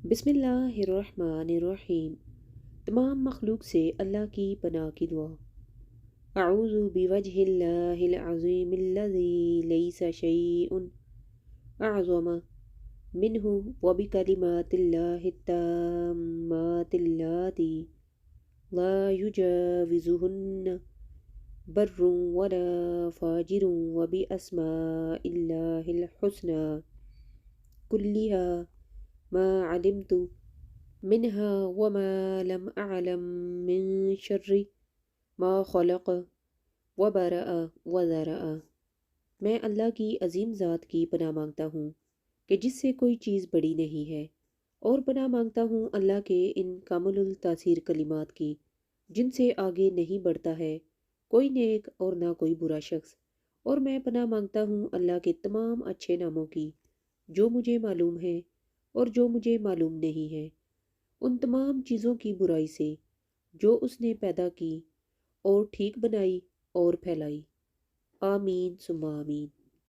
بسم اللہ الرحمن الرحیم۔ تمام مخلوق سے اللہ کی پناہ کی دعا۔ اعوذ بوجہ اللہ العظیم الذی لیس شیء اعظم منہ وبکلمات اللہ التامات اللاتی لا یجاوزہن بر ولا فاجر وباسماء اللہ الحسنى كلها ما علمت منها وما لم أعلم من شر ما خلق وبرأ وذرأ۔ میں اللہ کی عظیم ذات کی پناہ مانگتا ہوں کہ جس سے کوئی چیز بڑی نہیں ہے، اور پناہ مانگتا ہوں اللہ کے ان کامل التاثیر کلمات کی جن سے آگے نہیں بڑھتا ہے کوئی نیک اور نہ کوئی برا شخص، اور میں پناہ مانگتا ہوں اللہ کے تمام اچھے ناموں کی جو مجھے معلوم ہے اور جو مجھے معلوم نہیں ہے، ان تمام چیزوں کی برائی سے جو اس نے پیدا کی اور ٹھیک بنائی اور پھیلائی۔ آمین ثم آمین۔